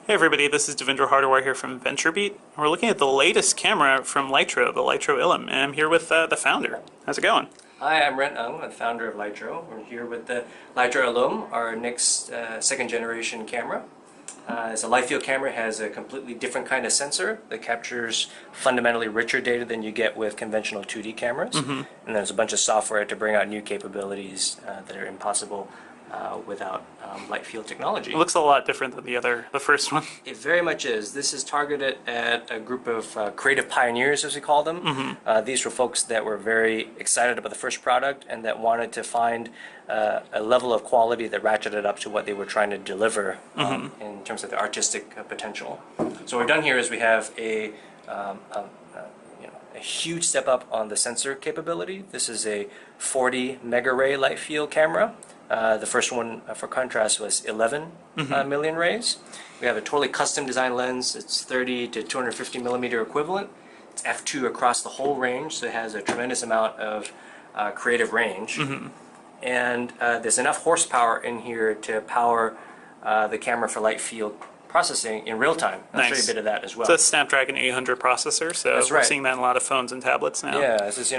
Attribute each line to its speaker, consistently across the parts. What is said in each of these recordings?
Speaker 1: Hey everybody, this is Devendra Hardawar here from VentureBeat. We're looking at the latest camera from Lytro, the Lytro Illum, and I'm here with the founder. How's it going?
Speaker 2: Hi, I'm Ren Ng, the founder of Lytro. We're here with the Lytro Illum, our next second generation camera. It's a light field camera. It has a completely different kind of sensor that captures fundamentally richer data than you get with conventional 2D cameras. And there's a bunch of software to bring out new capabilities that are impossible without light field technology.
Speaker 1: It looks a lot different than the first one.
Speaker 2: It very much is. This is targeted at a group of creative pioneers, as we call them. These were folks that were very excited about the first product and that wanted to find a level of quality that ratcheted up to what they were trying to deliver in terms of the artistic potential. So what we've done here is we have a huge step up on the sensor capability. This is a 40 megaray light field camera. The first one, for contrast, was 11 million rays. We have a totally custom design lens. It's 30 to 250 millimeter equivalent. It's f2 across the whole range, so it has a tremendous amount of creative range. And there's enough horsepower in here to power the camera for light field processing in real time. I'll show you a bit of that as well.
Speaker 1: It's a Snapdragon 800 processor, so
Speaker 2: That's
Speaker 1: we're
Speaker 2: right.
Speaker 1: seeing that in a lot of phones and tablets now.
Speaker 2: Yeah, this is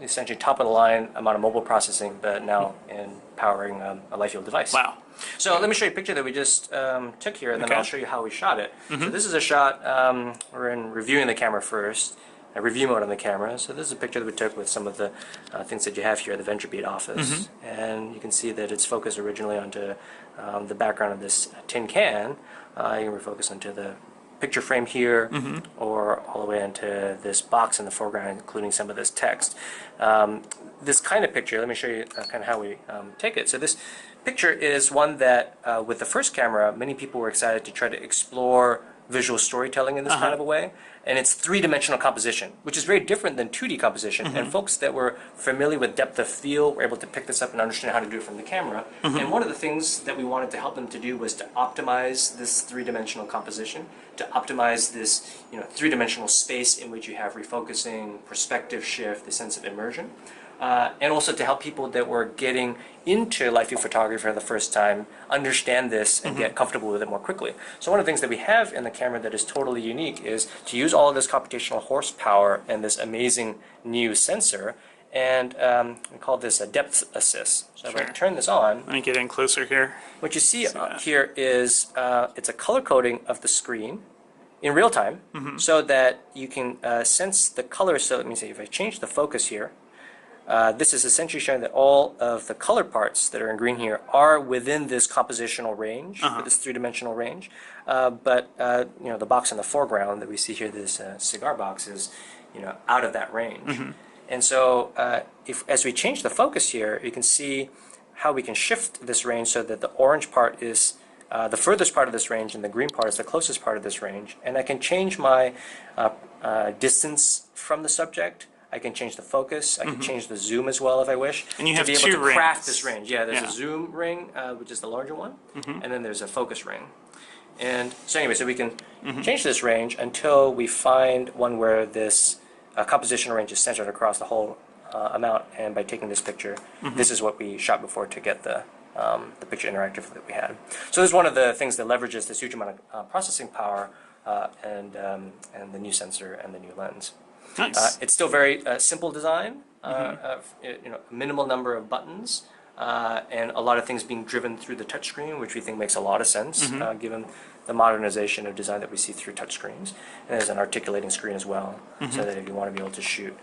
Speaker 2: essentially top of the line amount of mobile processing, but now in powering a light field device.
Speaker 1: Wow.
Speaker 2: So let me show you a picture that we just took here, and then I'll show you how we shot it. So this is a shot. We're in reviewing the camera first. A review mode on the camera. So this is a picture that we took with some of the things that you have here at the VentureBeat office. And you can see that it's focused originally onto the background of this tin can. You can refocus onto the picture frame here, or all the way into this box in the foreground, including some of this text. This kind of picture, let me show you kind of how we take it. So this picture is one that, with the first camera, many people were excited to try to explore visual storytelling in this kind of a way. And it's three-dimensional composition, which is very different than 2D composition. And folks that were familiar with depth of field were able to pick this up and understand how to do it from the camera. And one of the things that we wanted to help them to do was to optimize this three-dimensional composition, to optimize this three-dimensional space in which you have refocusing, perspective shift, the sense of immersion. And also to help people that were getting into light field photography for the first time understand this and get comfortable with it more quickly. So one of the things that we have in the camera that is totally unique is to use all of this computational horsepower and this amazing new sensor, and we call this a depth assist. So if I turn this on,
Speaker 1: Let me get in closer here.
Speaker 2: what you see here is it's a color coding of the screen in real time, so that you can sense the color. So let me see, if I change the focus here, this is essentially showing that all of the color parts that are in green here are within this compositional range, this three-dimensional range. But the box in the foreground that we see here, this cigar box, is out of that range. And so as we change the focus here, you can see how we can shift this range so that the orange part is the furthest part of this range and the green part is the closest part of this range. And I can change my distance from the subject. I can change the focus. I can change the zoom as well if I wish.
Speaker 1: And you have
Speaker 2: to be able
Speaker 1: two
Speaker 2: to craft
Speaker 1: rings.
Speaker 2: this range. Yeah, there's a zoom ring, which is the larger one, and then there's a focus ring. And so anyway, so we can change this range until we find one where this compositional range is centered across the whole amount. And by taking this picture, this is what we shot before to get the picture interactive that we had. So this is one of the things that leverages this huge amount of processing power and the new sensor and the new lens.
Speaker 1: Nice.
Speaker 2: It's still very simple design, a minimal number of buttons, and a lot of things being driven through the touchscreen, which we think makes a lot of sense given the modernization of design that we see through touchscreens. And there's an articulating screen as well, so that if you want to be able to shoot,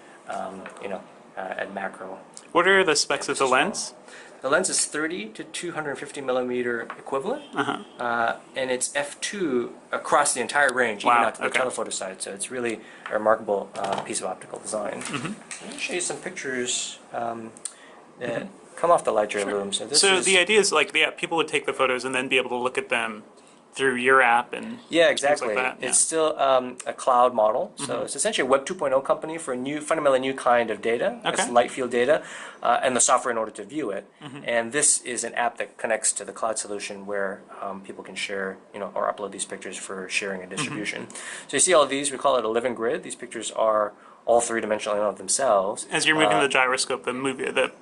Speaker 2: at macro.
Speaker 1: What are the specs of the lens?
Speaker 2: The lens is 30 to 250 millimeter equivalent, and it's f2 across the entire range, even out to the telephoto side. So it's really a remarkable piece of optical design. Let me show you some pictures that come off the Lytro Illum.
Speaker 1: So the idea is people would take the photos and then be able to look at them through your app and
Speaker 2: exactly.
Speaker 1: things like that.
Speaker 2: It's still a cloud model, so it's essentially a Web 2.0 company for a fundamentally new kind of data. It's light field data, and the software in order to view it. And this is an app that connects to the cloud solution where people can share, or upload these pictures for sharing and distribution. So you see all of these. We call it a living grid. These pictures are all three-dimensional in and of themselves.
Speaker 1: As you're moving the gyroscope, the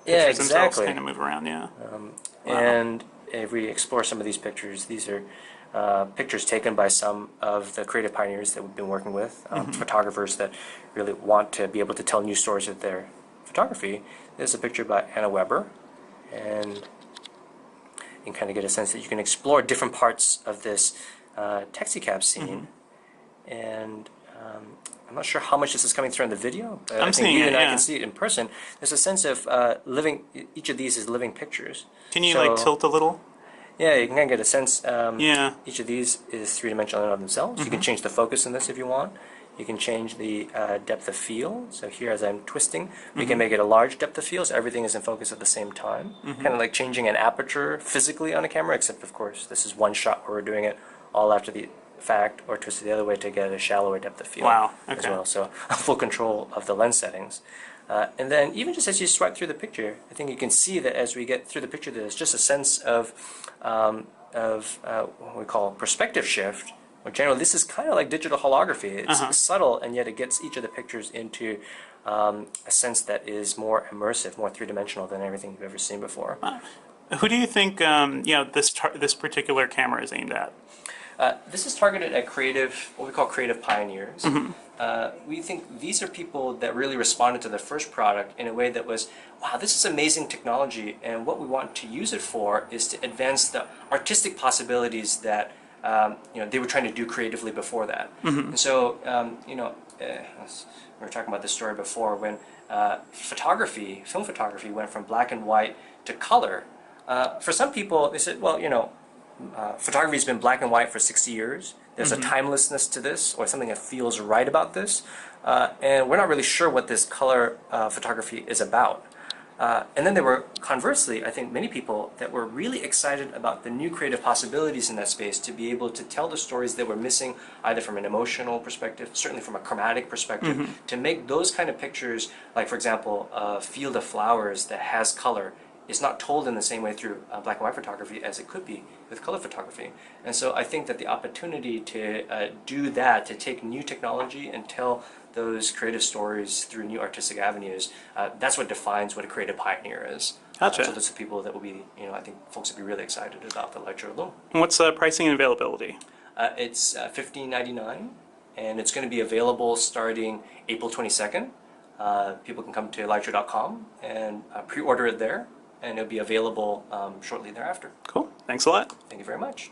Speaker 1: pictures themselves kind of move around.
Speaker 2: And if we explore some of these pictures, these are pictures taken by some of the creative pioneers that we've been working with, photographers that really want to be able to tell new stories with their photography. This is a picture by Anna Weber, and you can kind of get a sense that you can explore different parts of this taxi cab scene. And I'm not sure how much this is coming through in the video, but I think you and I can see it in person. There's a sense of each of these is living pictures.
Speaker 1: Can you like tilt a little?
Speaker 2: Yeah, you can kind of get a sense. Each of these is three-dimensional in and of themselves. You can change the focus in this if you want. You can change the depth of field. So here, as I'm twisting, we can make it a large depth of field, so everything is in focus at the same time. Kind of like changing an aperture physically on a camera, except, of course, this is one shot where we're doing it all after the fact, or twisted the other way to get a shallower depth of field as well. So full control of the lens settings. And then even just as you swipe through the picture, I think you can see that as we get through the picture, there's just a sense of what we call perspective shift. Or generally, this is kind of like digital holography. It's subtle, and yet it gets each of the pictures into a sense that is more immersive, more three-dimensional than everything you've ever seen before.
Speaker 1: Who do you think this particular camera is aimed at?
Speaker 2: This is targeted at what we call creative pioneers. We think these are people that really responded to the first product in a way that was, wow, this is amazing technology, and what we want to use it for is to advance the artistic possibilities that they were trying to do creatively before that. And so, we were talking about this story before when film photography went from black and white to color. For some people, they said, well, photography has been black and white for 60 years. There's a timelessness to this, or something that feels right about this. And we're not really sure what this color photography is about. And then there were, conversely, I think many people that were really excited about the new creative possibilities in that space to be able to tell the stories that were missing, either from an emotional perspective, certainly from a chromatic perspective, to make those kind of pictures, like for example, a field of flowers that has color, is not told in the same way through black and white photography as it could be with color photography. And so I think that the opportunity to do that, to take new technology and tell those creative stories through new artistic avenues, that's what defines what a creative pioneer is.
Speaker 1: Gotcha.
Speaker 2: So those are people that will be, I think folks will be really excited about the Lytro Illum.
Speaker 1: And what's the pricing and availability?
Speaker 2: It's $15.99, and it's going to be available starting April 22nd. People can come to lytro.com and pre-order it there, and it'll be available shortly thereafter.
Speaker 1: Cool. Thanks a lot.
Speaker 2: Thank you very much.